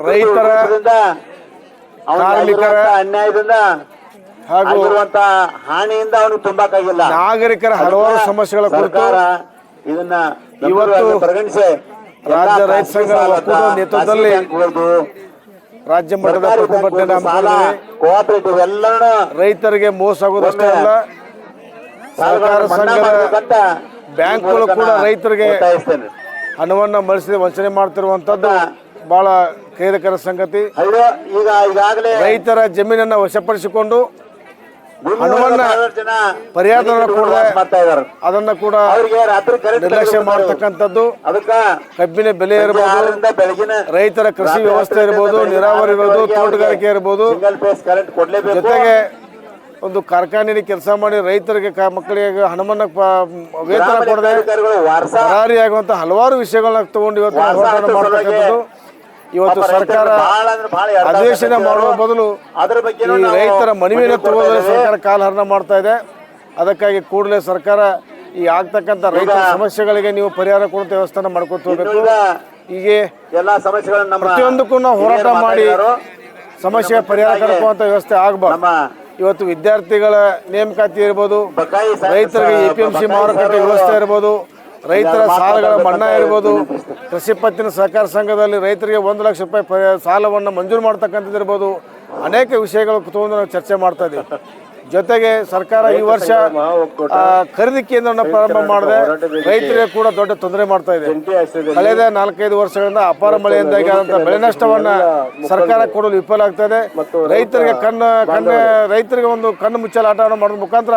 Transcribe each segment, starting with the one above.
ರೈತರ ಕಾರ್ಮಿಕರ ಅನ್ಯಾಯದಿಂದ ಹಾಗೂ ಹಾನಿಯಿಂದ ಅವನಿಗೆ ತುಂಬಕ್ಕಾಗಿಲ್ಲ. ನಾಗರಿಕರ ಹಲವಾರು ಸಮಸ್ಯೆಗಳ ಕುರಿತು ಇದನ್ನ ಇವತ್ತು ಪರಿಗಣಿಸಿ ರಾಜ್ಯ ರೈತ ಸಂಘ ಒಕ್ಕೂಟ ನೇತೃತ್ವದಲ್ಲಿ ರಾಜ್ಯ ಮಟ್ಟದ ಪ್ರತಿಭಟನೆ ಕೋಆಪರೇಟಿವ್ ಎಲ್ಲರೂ ರೈತರಿಗೆ ಮೋಸ ಆಗೋದಷ್ಟೇ ಅಲ್ಲ, ಸಹಕಾರ ಸಂಘದ ಬ್ಯಾಂಕ್ಗಳು ಕೂಡ ರೈತರಿಗೆ ಹಣವನ್ನು ಮಳಿಸದೆ ವಂಚನೆ ಮಾಡ್ತಿರುವಂತದ್ದು ಬಹಳ ಖೇದಕರ ಸಂಗತಿ. ರೈತರ ಜಮೀನನ್ನು ವಶಪಡಿಸಿಕೊಂಡು ಹಣವನ್ನ ಪರಿಹಾರ ಕೊಡದೆ ಅದನ್ನ ಕೂಡ ನಿರ್ಲಕ್ಷ್ಯ ಮಾಡತಕ್ಕಂಥದ್ದು, ಕಬ್ಬಿನ ಬೆಲೆ ಇರಬಹುದು, ರೈತರ ಕೃಷಿ ವ್ಯವಸ್ಥೆ ಇರಬಹುದು, ನೀರಾವರಿ ಇರಬಹುದು, ತೋಟಗಾರಿಕೆ ಇರಬಹುದು, ಜೊತೆಗೆ ಒಂದು ಕಾರ್ಖಾನೆಯಲ್ಲಿ ಕೆಲಸ ಮಾಡಿ ರೈತರಿಗೆ ಮಕ್ಕಳಿಗೆ ಹಣವನ್ನ ವೇತನ ಕೊಡದೆ ಪರಾರಿಯಾಗುವಂತ ಹಲವಾರು ವಿಷಯಗಳನ್ನ ತಗೊಂಡು ಇವತ್ತು ಹೋರಾಟ ಮಾಡತಕ್ಕಂಥದ್ದು. ಇವತ್ತು ಸರ್ಕಾರ ಅಧಿವೇಶನ ಮಾಡುವ ಬದಲು ಈ ರೈತರ ಮನವಿಯನ್ನು ತಗೊಳ್ಳಲು ಸರ್ಕಾರ ಕಾಲಹರಣ ಮಾಡ್ತಾ ಇದೆ. ಅದಕ್ಕಾಗಿ ಕೂಡಲೇ ಸರ್ಕಾರ ಈ ಆಗ್ತಕ್ಕಂಥ ರೈತರ ಸಮಸ್ಯೆಗಳಿಗೆ ನೀವು ಪರಿಹಾರ ಕೊಡುವಂತ ವ್ಯವಸ್ಥೆನ ಮಾಡ್ಕೊತ ಹೋಗಬೇಕು. ಹೀಗೆ ಪ್ರತಿಯೊಂದಕ್ಕೂ ನಾವು ಹೋರಾಟ ಮಾಡಿ ಸಮಸ್ಯೆಗೆ ಪರಿಹಾರ ಕಳ್ಕೊಳ್ಳುವಂತ ವ್ಯವಸ್ಥೆ ಆಗಬಾರ್ದು. ಇವತ್ತು ವಿದ್ಯಾರ್ಥಿಗಳ ನೇಮಕಾತಿ ಇರ್ಬೋದು, ರೈತರಿಗೆ APMC ಮಾರುಕಟ್ಟೆ ವ್ಯವಸ್ಥೆ ಇರ್ಬೋದು, ರೈತರ ಸಾಲಗಳ ಮನ್ನಾ ಇರ್ಬೋದು, ಕೃಷಿ ಪತ್ತಿನ ಸಹಕಾರ ಸಂಘದಲ್ಲಿ ರೈತರಿಗೆ 1 ಲಕ್ಷ ರೂಪಾಯಿ ಸಾಲವನ್ನು ಮಂಜೂರು ಮಾಡ್ತಕ್ಕಂಥದ್ದು ಇರ್ಬೋದು, ಅನೇಕ ವಿಷಯಗಳು ತಗೊಂಡು ನಾವು ಚರ್ಚೆ ಮಾಡ್ತಾ ಇದ್ದೀವಿ. ಜೊತೆಗೆ ಸರ್ಕಾರ ಈ ವರ್ಷ ಖರೀದಿ ಕೇಂದ್ರವನ್ನು ಪ್ರಾರಂಭ ಮಾಡದೆ ರೈತರಿಗೆ ಕೂಡ ದೊಡ್ಡ ತೊಂದರೆ ಮಾಡ್ತಾ ಇದೆ. ಕಳೆದ 4-5 ವರ್ಷಗಳಿಂದ ಅಪಾರ ಮಳೆಯಿಂದಾಗಿ ಆದಂತಹ ಬೆಳೆ ನಷ್ಟವನ್ನ ಸರ್ಕಾರ ಕೊಡಲು ವಿಫಲ ಆಗ್ತಾ ಇದೆ. ರೈತರಿಗೆ ಒಂದು ಕಣ್ಣು ಮುಚ್ಚಲಾಟವನ್ನು ಮಾಡೋದ್ರ ಮುಖಾಂತರ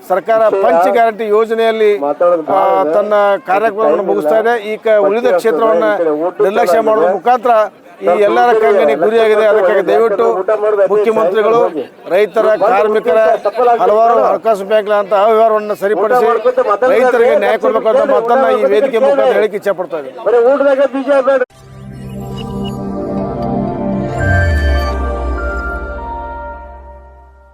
ಸರ್ಕಾರ ಪಂಚ ಗ್ಯಾರಂಟಿ ಯೋಜನೆಯಲ್ಲಿ ತನ್ನ ಕಾರ್ಯಕ್ರಮವನ್ನು ಮುಗಿಸ್ತಾ ಇದೆ. ಈಗ ಉಳಿದ ಕ್ಷೇತ್ರವನ್ನ ನಿರ್ಲಕ್ಷ್ಯ ಮಾಡುವ ಮುಖಾಂತರ ಈ ಎಲ್ಲರ ಕಂಗನಿ ಗುರಿಯಾಗಿದೆ. ಅದಕ್ಕಾಗಿ ದಯವಿಟ್ಟು ಮುಖ್ಯಮಂತ್ರಿಗಳು ರೈತರ ಕಾರ್ಮಿಕರ ಹಲವಾರು ಹಣಕಾಸು ಬ್ಯಾಂಕ್ಗಳಂತ ಅವ್ಯವಹಾರವನ್ನು ಸರಿಪಡಿಸಿ ರೈತರಿಗೆ ನ್ಯಾಯ ಕೊಡಬೇಕು ಅಂತ ಮಾತನ್ನ ಈ ವೇದಿಕೆ ಮುಖಾಂತರ ಹೇಳಿಕೆ ಇಚ್ಛೆ ಪಡ್ತಾ ಇದ್ದೀನಿ.